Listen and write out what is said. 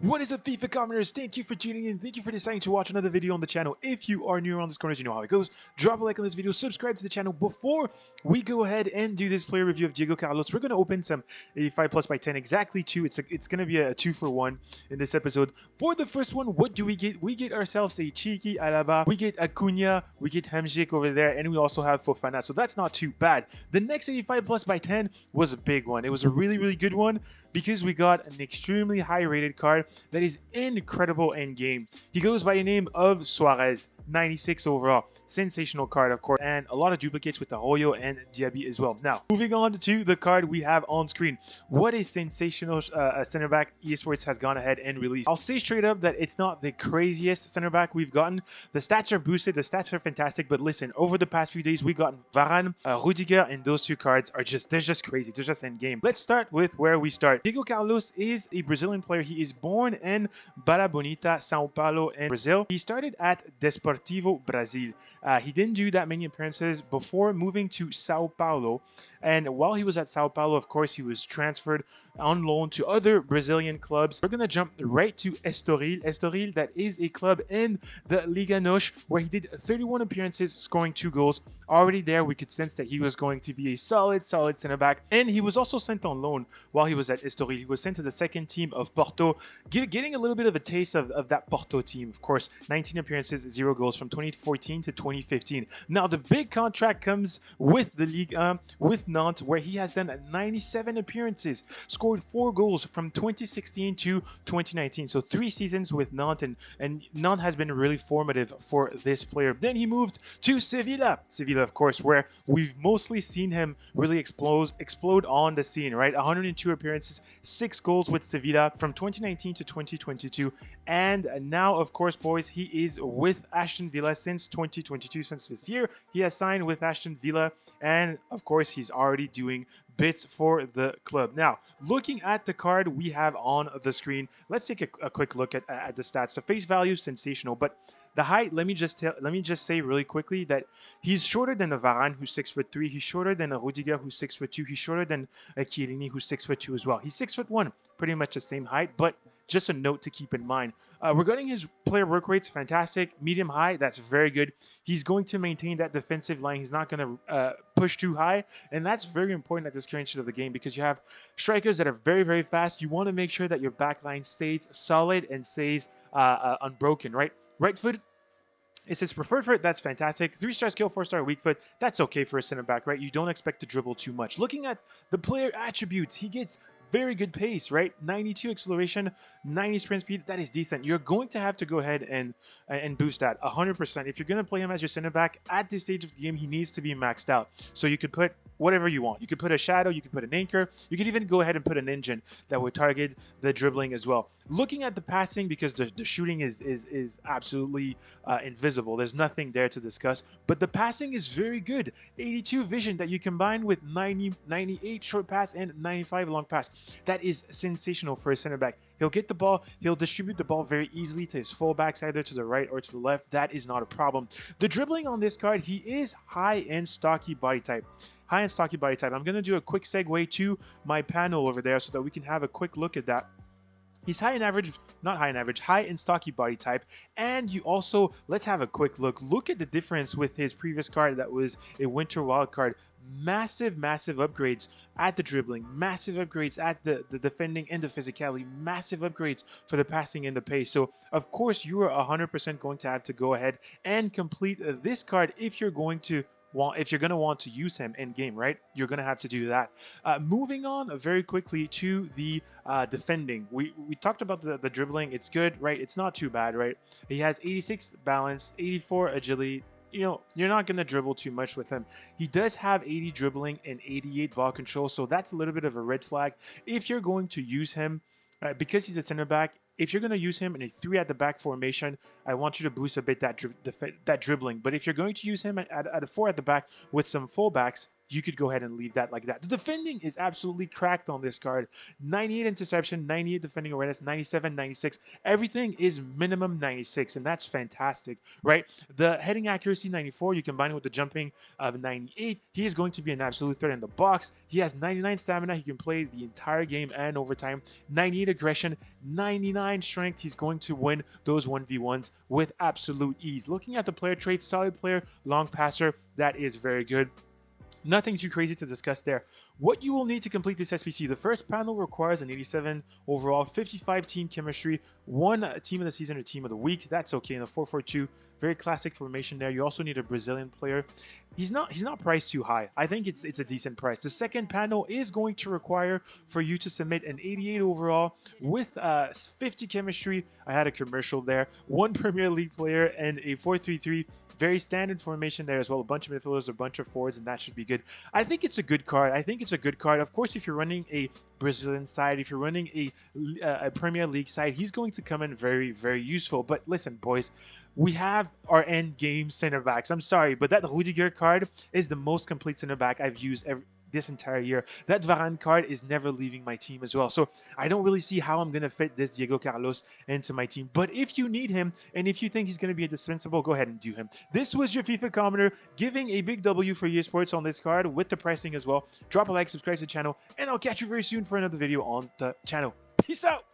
What is up, FIFA commenters? Thank you for tuning in. Thank you for deciding to watch another video on the channel. If you are new around this corner, you know how it goes. Drop a like on this video, subscribe to the channel. Before we go ahead and do this player review of Diego Carlos, we're going to open some 85 plus by 10, exactly two. It's going to be a 2-for-1 in this episode. For the first one, what do we get? We get ourselves a cheeky Alaba, we get Acuna, we get Hamzik over there, and we also have Fofana. So that's not too bad. The next 85 plus by 10 was a big one. It was a really good one because we got an extremely high rated card that is incredible in game. He goes by the name of Suarez, 96 overall. Sensational card, of course, and a lot of duplicates with the Hoyo and Diaby as well. Now, moving on to the card we have on screen. What a sensational center back eSports has gone ahead and released. I'll say straight up that it's not the craziest center back we've gotten. The stats are boosted, the stats are fantastic, but listen, over the past few days, we've gotten Varane, Rudiger, and those two cards are they're just crazy. They're just in game. Let's start with where we start. Diego Carlos is a Brazilian player. He is born in Barra Bonita, Sao Paulo, in Brazil. He started at Desportivo Brasil. He didn't do that many appearances before moving to Sao Paulo. And while he was at Sao Paulo, of course, he was transferred on loan to other Brazilian clubs. We're going to jump right to Estoril. Estoril, that is a club in the Liga NOS, where he did 31 appearances, scoring 2 goals. Already there, we could sense that he was going to be a solid center back. And he was also sent on loan while he was at Estoril. He was sent to the second team of Porto, getting a little bit of a taste of that Porto team. Of course, 19 appearances, 0 goals from 2014 to 2015. Now, the big contract comes with the Ligue 1, with Nantes, where he has done 97 appearances, scored 4 goals from 2016 to 2019. So 3 seasons with Nantes, and Nantes has been really formative for this player. Then he moved to Sevilla. Sevilla, of course, where we've mostly seen him really explode on the scene, right? 102 appearances, 6 goals with Sevilla from 2019 to 2022. And now, of course, boys, he is with Aston Villa since 2022, since this year. He has signed with Aston Villa, and of course, he's already doing bits for the club. Now, looking at the card we have on the screen, let's take a quick look at the stats. The face value, sensational, but the height, let me just say really quickly that he's shorter than a Varane, who's 6'3". He's shorter than a Rudiger, who's 6'2". He's shorter than a Chiellini, who's 6'2" as well. He's 6'1", pretty much the same height, but just a note to keep in mind. Regarding his player work rates, fantastic. Medium high, that's very good. He's going to maintain that defensive line. He's not going to push too high, and that's very important at this current stage of the game because you have strikers that are very fast. You want to make sure that your back line stays solid and stays unbroken, right? Right foot, it's his preferred foot. That's fantastic. 3-star skill, 4-star weak foot. That's okay for a center back, right? You don't expect to dribble too much. Looking at the player attributes, he gets very good pace, right? 92 acceleration, 90 sprint speed. That is decent. You're going to have to go ahead and boost that 100%. If you're going to play him as your center back at this stage of the game, he needs to be maxed out. So you could put whatever you want. You could put a shadow, you could put an anchor, you could even go ahead and put an engine that would target the dribbling as well. Looking at the passing, because the shooting is absolutely invisible. There's nothing there to discuss, but the passing is very good. 82 vision that you combine with 98 short pass and 95 long pass. That is sensational for a center back. He'll get the ball, he'll distribute the ball very easily to his fullbacks, either to the right or to the left. That is not a problem. The dribbling on this card, he is high and stocky body type. High and stocky body type. I'm going to do a quick segue to my panel over there so that we can have a quick look at that. He's high in average, not high in average, high in stocky body type. And you also, let's have a quick look. Look at the difference with his previous card that was a winter wild card. Massive upgrades at the dribbling, massive upgrades at the defending and the physicality, massive upgrades for the passing and the pace. So, of course, you are 100% going to have to go ahead and complete this card if you're going to want to use him in game, right? You're going to have to do that. Moving on very quickly to the defending. We talked about the dribbling. It's good, right? It's not too bad, right? He has 86 balance, 84 agility. You know, you're not going to dribble too much with him. He does have 80 dribbling and 88 ball control, so that's a little bit of a red flag. If you're going to use him, because he's a center back, if you're going to use him in a 3 at the back formation, I want you to boost a bit that dribbling. But if you're going to use him at a 4 at the back with some fullbacks, you could go ahead and leave that like that. The defending is absolutely cracked on this card. 98 interception, 98 defending awareness, 97, 96. Everything is minimum 96, and that's fantastic, right? The heading accuracy, 94. You combine it with the jumping of 98. He is going to be an absolute threat in the box. He has 99 stamina. He can play the entire game and overtime. 98 aggression, 99 strength. He's going to win those 1v1s with absolute ease. Looking at the player traits, solid player, long passer, that is very good. Nothing too crazy to discuss there. What you will need to complete this SPC, the first panel requires an 87 overall, 55 team chemistry, one team of the season or team of the week. That's okay in a 4-4-2. Very classic formation there. You also need a Brazilian player. He's not priced too high. I think it's a decent price. The second panel is going to require for you to submit an 88 overall with 50 chemistry. I had a commercial there. One Premier League player and a 4-3-3. Very standard formation there as well. A bunch of midfielders, a bunch of forwards, and that should be good. I think it's a good card. Of course, if you're running a Brazilian side, if you're running a Premier League side, he's going to come in very, very useful. But listen, boys, we have our end game center backs. I'm sorry, but that Rudiger card is the most complete center back I've used this entire year. That Varane card is never leaving my team as well. So I don't really see how I'm going to fit this Diego Carlos into my team. But if you need him, and if you think he's going to be indispensable, go ahead and do him. This was your FIFA commenter giving a big W for EA Sports on this card with the pricing as well. Drop a like, subscribe to the channel, and I'll catch you very soon for another video on the channel. Peace out!